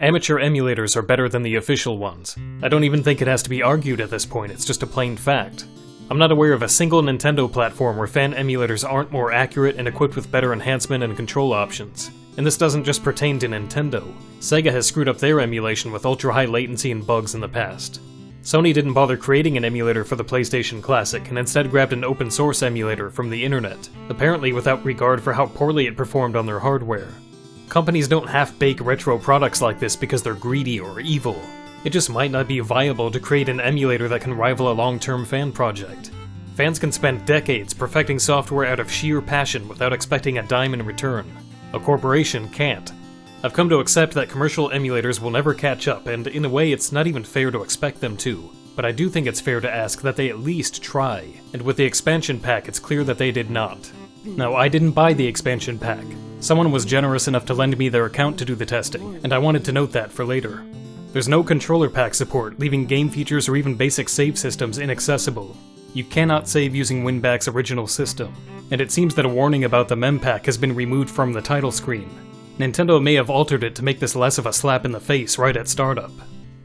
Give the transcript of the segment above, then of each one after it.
Amateur emulators are better than the official ones. I don't even think it has to be argued at this point, it's just a plain fact. I'm not aware of a single Nintendo platform where fan emulators aren't more accurate and equipped with better enhancement and control options. And this doesn't just pertain to Nintendo. Sega has screwed up their emulation with ultra-high latency and bugs in the past. Sony didn't bother creating an emulator for the PlayStation Classic and instead grabbed an open source emulator from the internet, apparently without regard for how poorly it performed on their hardware. Companies don't half-bake retro products like this because they're greedy or evil. It just might not be viable to create an emulator that can rival a long-term fan project. Fans can spend decades perfecting software out of sheer passion without expecting a dime in return. A corporation can't. I've come to accept that commercial emulators will never catch up, and in a way it's not even fair to expect them to. But I do think it's fair to ask that they at least try, and with the expansion pack it's clear that they did not. Now, I didn't buy the expansion pack. Someone was generous enough to lend me their account to do the testing, and I wanted to note that for later. There's no controller pack support, leaving game features or even basic save systems inaccessible. You cannot save using WinBack's original system, and it seems that a warning about the mem pack has been removed from the title screen. Nintendo may have altered it to make this less of a slap in the face right at startup.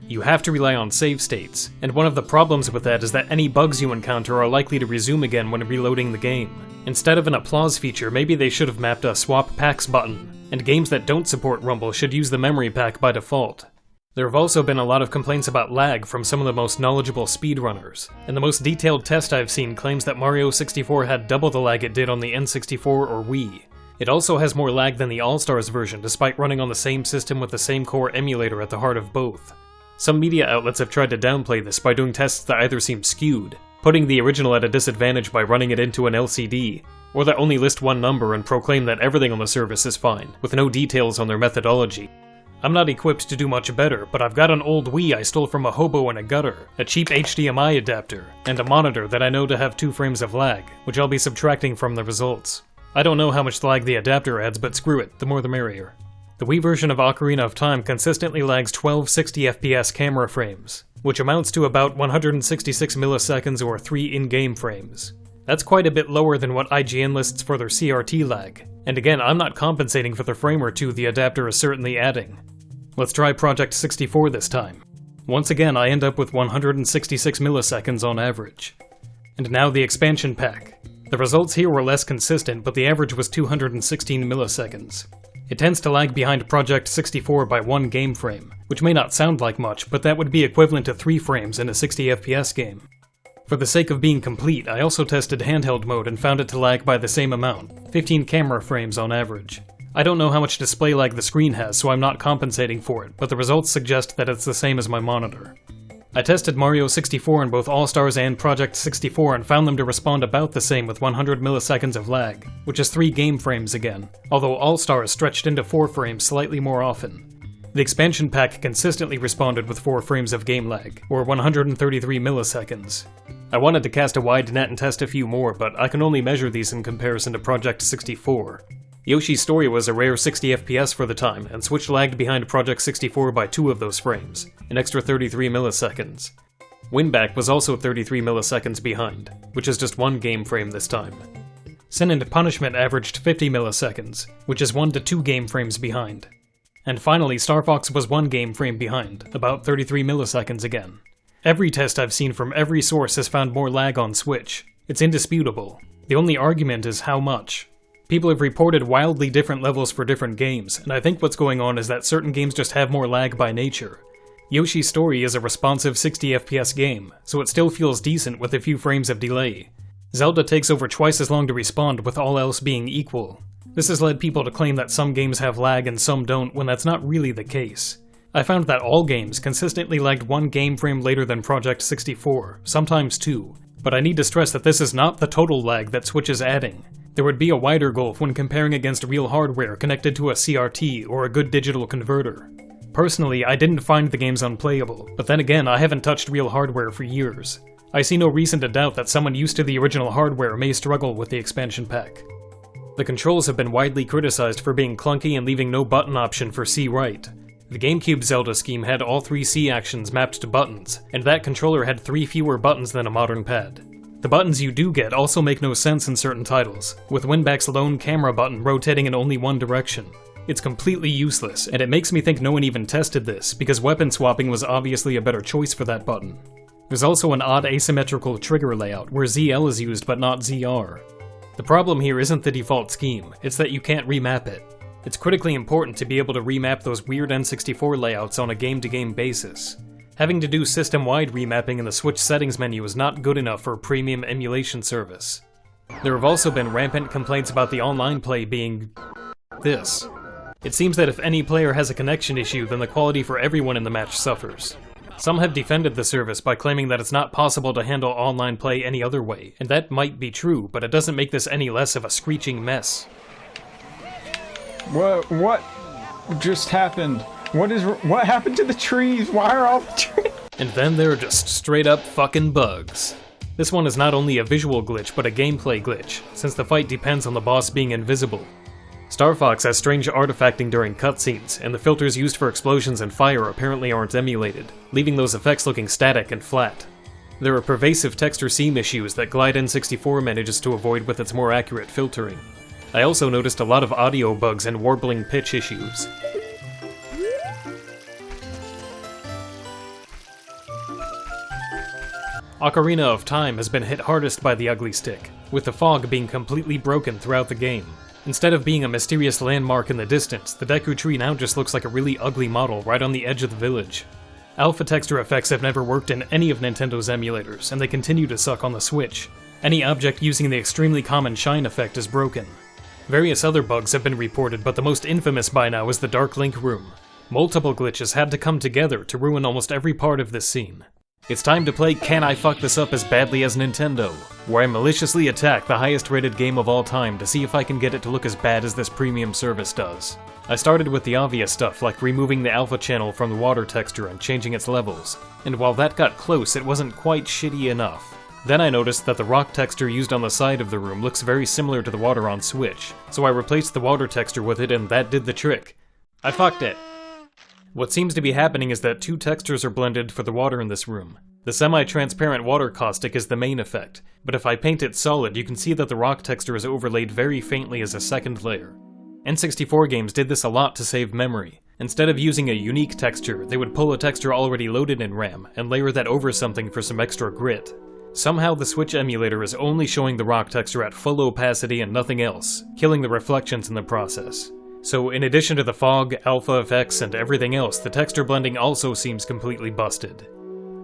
You have to rely on save states, and one of the problems with that is that any bugs you encounter are likely to resume again when reloading the game. Instead of an applause feature, maybe they should have mapped a swap packs button, and games that don't support Rumble should use the memory pack by default. There have also been a lot of complaints about lag from some of the most knowledgeable speedrunners, and the most detailed test I've seen claims that Mario 64 had double the lag it did on the N64 or Wii. It also has more lag than the All-Stars version despite running on the same system with the same core emulator at the heart of both. Some media outlets have tried to downplay this by doing tests that either seem skewed, putting the original at a disadvantage by running it into an LCD, or that only list one number and proclaim that everything on the service is fine, with no details on their methodology. I'm not equipped to do much better, but I've got an old Wii I stole from a hobo in a gutter, a cheap HDMI adapter, and a monitor that I know to have 2 frames of lag, which I'll be subtracting from the results. I don't know how much lag the adapter adds, but screw it, the more the merrier. The Wii version of Ocarina of Time consistently lags 12 60fps camera frames, which amounts to about 166 milliseconds or 3 in-game frames. That's quite a bit lower than what IGN lists for their CRT lag, and again, I'm not compensating for the frame or two the adapter is certainly adding. Let's try Project 64 this time. Once again, I end up with 166 milliseconds on average. And now the expansion pack. The results here were less consistent, but the average was 216 milliseconds. It tends to lag behind Project 64 by 1 game frame, which may not sound like much, but that would be equivalent to 3 frames in a 60fps game. For the sake of being complete, I also tested handheld mode and found it to lag by the same amount, 15 camera frames on average. I don't know how much display lag the screen has, so I'm not compensating for it, but the results suggest that it's the same as my monitor. I tested Mario 64 in both All-Stars and Project 64 and found them to respond about the same with 100 milliseconds of lag, which is 3 game frames again, although All-Stars stretched into 4 frames slightly more often. The expansion pack consistently responded with 4 frames of game lag, or 133 milliseconds. I wanted to cast a wide net and test a few more, but I can only measure these in comparison to Project 64. Yoshi's Story was a rare 60fps for the time, and Switch lagged behind Project 64 by 2 of those frames, an extra 33 milliseconds. WinBack was also 33 milliseconds behind, which is just 1 game frame this time. Sin and Punishment averaged 50 milliseconds, which is 1 to 2 game frames behind. And finally, Star Fox was 1 game frame behind, about 33 milliseconds again. Every test I've seen from every source has found more lag on Switch. It's indisputable. The only argument is how much. People have reported wildly different levels for different games, and I think what's going on is that certain games just have more lag by nature. Yoshi's Story is a responsive 60fps game, so it still feels decent with a few frames of delay. Zelda takes over twice as long to respond with all else being equal. This has led people to claim that some games have lag and some don't, when that's not really the case. I found that all games consistently lagged 1 game frame later than Project 64, sometimes 2, but I need to stress that this is not the total lag that Switch is adding. There would be a wider gulf when comparing against real hardware connected to a CRT or a good digital converter. Personally, I didn't find the games unplayable, but then again, I haven't touched real hardware for years. I see no reason to doubt that someone used to the original hardware may struggle with the expansion pack. The controls have been widely criticized for being clunky and leaving no button option for C-right. The GameCube Zelda scheme had all 3 C actions mapped to buttons, and that controller had 3 fewer buttons than a modern pad. The buttons you do get also make no sense in certain titles, with WinBack's lone camera button rotating in only one direction. It's completely useless, and it makes me think no one even tested this, because weapon swapping was obviously a better choice for that button. There's also an odd asymmetrical trigger layout, where ZL is used but not ZR. The problem here isn't the default scheme, it's that you can't remap it. It's critically important to be able to remap those weird N64 layouts on a game-to-game basis. Having to do system-wide remapping in the Switch settings menu is not good enough for a premium emulation service. There have also been rampant complaints about the online play being this. It seems that if any player has a connection issue, then the quality for everyone in the match suffers. Some have defended the service by claiming that it's not possible to handle online play any other way, and that might be true, but it doesn't make this any less of a screeching mess. What just happened? What happened to the trees? Why are all the trees? And then there are just straight up fucking bugs. This one is not only a visual glitch, but a gameplay glitch, since the fight depends on the boss being invisible. Star Fox has strange artifacting during cutscenes, and the filters used for explosions and fire apparently aren't emulated, leaving those effects looking static and flat. There are pervasive texture seam issues that Glide N64 manages to avoid with its more accurate filtering. I also noticed a lot of audio bugs and warbling pitch issues. Ocarina of Time has been hit hardest by the ugly stick, with the fog being completely broken throughout the game. Instead of being a mysterious landmark in the distance, the Deku Tree now just looks like a really ugly model right on the edge of the village. Alpha texture effects have never worked in any of Nintendo's emulators, and they continue to suck on the Switch. Any object using the extremely common shine effect is broken. Various other bugs have been reported, but the most infamous by now is the Dark Link room. Multiple glitches had to come together to ruin almost every part of this scene. It's time to play Can I Fuck This Up as Badly as Nintendo, where I maliciously attack the highest rated game of all time to see if I can get it to look as bad as this premium service does. I started with the obvious stuff like removing the alpha channel from the water texture and changing its levels, and while that got close, it wasn't quite shitty enough. Then I noticed that the rock texture used on the side of the room looks very similar to the water on Switch, so I replaced the water texture with it and that did the trick. I fucked it. What seems to be happening is that two textures are blended for the water in this room. The semi-transparent water caustic is the main effect, but if I paint it solid, you can see that the rock texture is overlaid very faintly as a second layer. N64 games did this a lot to save memory. Instead of using a unique texture, they would pull a texture already loaded in RAM and layer that over something for some extra grit. Somehow the Switch emulator is only showing the rock texture at full opacity and nothing else, killing the reflections in the process. So in addition to the fog, alpha effects, and everything else, the texture blending also seems completely busted.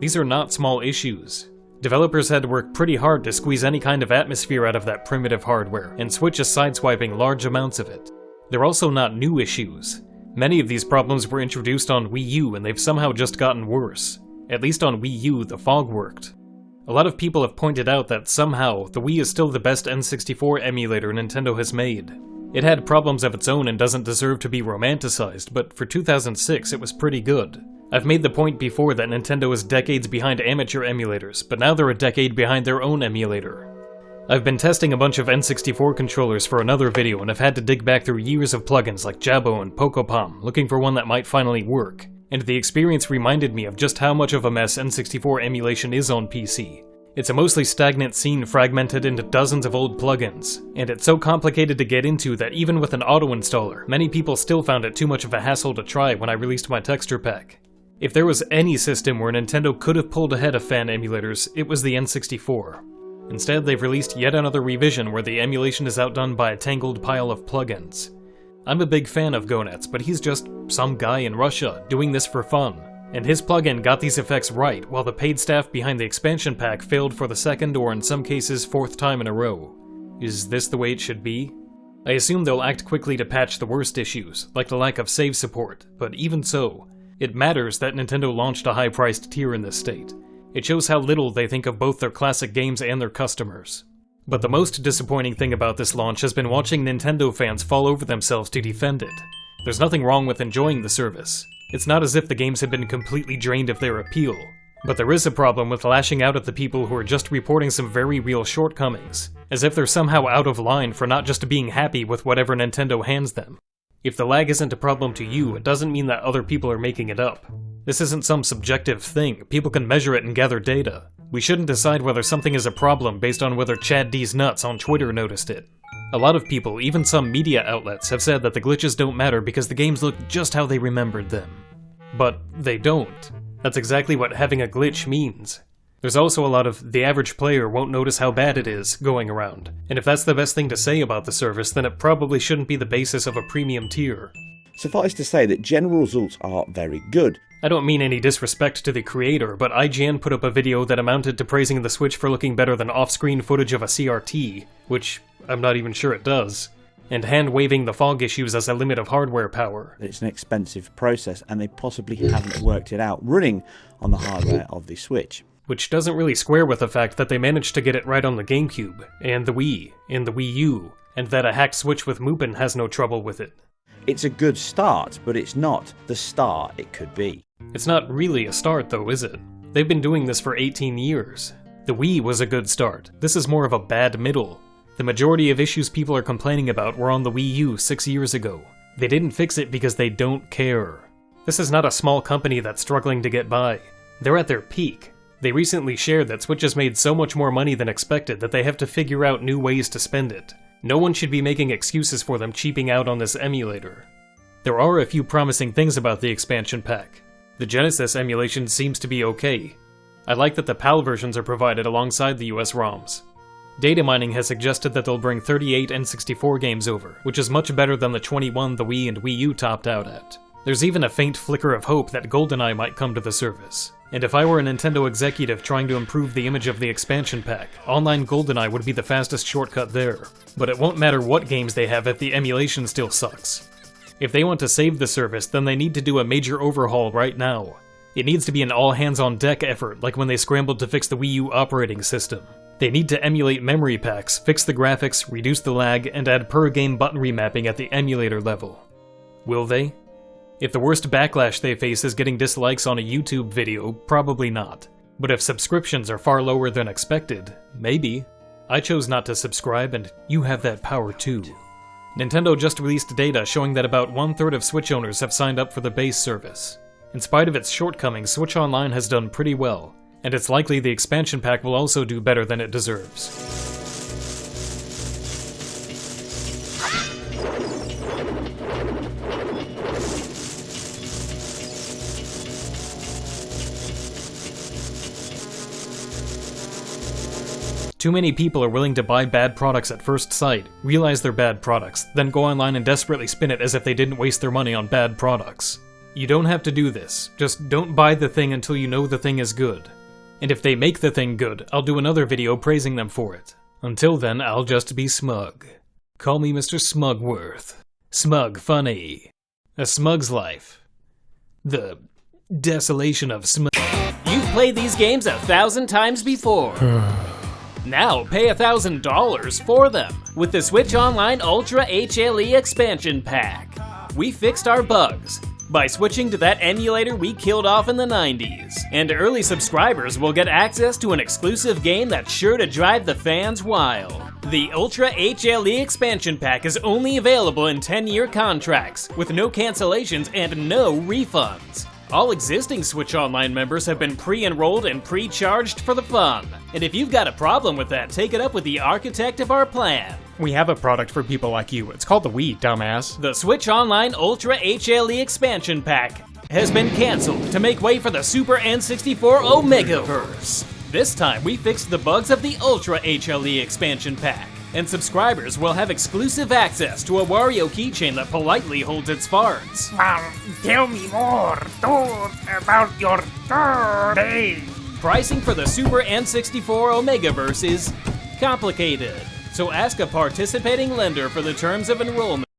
These are not small issues. Developers had to work pretty hard to squeeze any kind of atmosphere out of that primitive hardware, and Switch is sideswiping large amounts of it. They're also not new issues. Many of these problems were introduced on Wii U and they've somehow just gotten worse. At least on Wii U, the fog worked. A lot of people have pointed out that somehow, the Wii is still the best N64 emulator Nintendo has made. It had problems of its own and doesn't deserve to be romanticized, but for 2006 it was pretty good. I've made the point before that Nintendo is decades behind amateur emulators, but now they're a decade behind their own emulator. I've been testing a bunch of N64 controllers for another video and have had to dig back through years of plugins like Jabo and Pokopom, looking for one that might finally work, and the experience reminded me of just how much of a mess N64 emulation is on PC. It's a mostly stagnant scene fragmented into dozens of old plugins, and it's so complicated to get into that even with an auto-installer, many people still found it too much of a hassle to try when I released my texture pack. If there was any system where Nintendo could have pulled ahead of fan emulators, it was the N64. Instead, they've released yet another revision where the emulation is outdone by a tangled pile of plugins. I'm a big fan of Gonets, but he's just some guy in Russia doing this for fun. And his plugin got these effects right, while the paid staff behind the expansion pack failed for the second or in some cases fourth time in a row. Is this the way it should be? I assume they'll act quickly to patch the worst issues, like the lack of save support, but even so, it matters that Nintendo launched a high-priced tier in this state. It shows how little they think of both their classic games and their customers. But the most disappointing thing about this launch has been watching Nintendo fans fall over themselves to defend it. There's nothing wrong with enjoying the service. It's not as if the games have been completely drained of their appeal. But there is a problem with lashing out at the people who are just reporting some very real shortcomings, as if they're somehow out of line for not just being happy with whatever Nintendo hands them. If the lag isn't a problem to you, it doesn't mean that other people are making it up. This isn't some subjective thing, people can measure it and gather data. We shouldn't decide whether something is a problem based on whether Chad D's nuts on Twitter noticed it. A lot of people, even some media outlets, have said that the glitches don't matter because the games look just how they remembered them. But they don't. That's exactly what having a glitch means. There's also a lot of "the average player won't notice how bad it is" going around, and if that's the best thing to say about the service, then it probably shouldn't be the basis of a premium tier. Suffice to say that general results are very good. I don't mean any disrespect to the creator, but IGN put up a video that amounted to praising the Switch for looking better than off-screen footage of a CRT, which I'm not even sure it does, and hand-waving the fog issues as a limit of hardware power. It's an expensive process, and they possibly haven't worked it out running on the hardware of the Switch. Which doesn't really square with the fact that they managed to get it right on the GameCube, and the Wii, and the Wii U, and that a hacked Switch with Mupen has no trouble with it. It's a good start, but it's not the star it could be. It's not really a start though, is it? They've been doing this for 18 years. The Wii was a good start. This is more of a bad middle. The majority of issues people are complaining about were on the Wii U 6 years ago. They didn't fix it because they don't care. This is not a small company that's struggling to get by. They're at their peak. They recently shared that Switch has made so much more money than expected that they have to figure out new ways to spend it. No one should be making excuses for them cheaping out on this emulator. There are a few promising things about the expansion pack. The Genesis emulation seems to be okay. I like that the PAL versions are provided alongside the US ROMs. Data mining has suggested that they'll bring 38 N64 games over, which is much better than the 21 the Wii and Wii U topped out at. There's even a faint flicker of hope that GoldenEye might come to the service. And if I were a Nintendo executive trying to improve the image of the expansion pack, online GoldenEye would be the fastest shortcut there. But it won't matter what games they have if the emulation still sucks. If they want to save the service, then they need to do a major overhaul right now. It needs to be an all-hands-on-deck effort, like when they scrambled to fix the Wii U operating system. They need to emulate memory packs, fix the graphics, reduce the lag, and add per-game button remapping at the emulator level. Will they? If the worst backlash they face is getting dislikes on a YouTube video, probably not. But if subscriptions are far lower than expected, maybe. I chose not to subscribe, and you have that power too. Nintendo just released data showing that about 1/3 of Switch owners have signed up for the base service. In spite of its shortcomings, Switch Online has done pretty well, and it's likely the expansion pack will also do better than it deserves. Too many people are willing to buy bad products at first sight, realize they're bad products, then go online and desperately spin it as if they didn't waste their money on bad products. You don't have to do this, just don't buy the thing until you know the thing is good. And if they make the thing good, I'll do another video praising them for it. Until then, I'll just be smug. Call me Mr. Smugworth. Smug funny. A smug's life. The desolation of smug. You've played these games 1,000 times before. Now pay $1,000 for them with the Switch Online Ultra HLE expansion pack. We fixed our bugs by switching to that emulator we killed off in the 90s. And early subscribers will get access to an exclusive game that's sure to drive the fans wild. The Ultra HLE expansion pack is only available in 10-year contracts with no cancellations and no refunds. All existing Switch Online members have been pre-enrolled and pre-charged for the fun. And if you've got a problem with that, take it up with the architect of our plan. We have a product for people like you. It's called the Wii, dumbass. The Switch Online Ultra HLE expansion pack has been canceled to make way for the Super N64 Omegaverse. This time we fixed the bugs of the Ultra HLE expansion pack, and subscribers will have exclusive access to a Wario keychain that politely holds its farts. Tell me more, about your third day. Pricing for the Super N64 Omegaverse is complicated, so ask a participating lender for the terms of enrollment.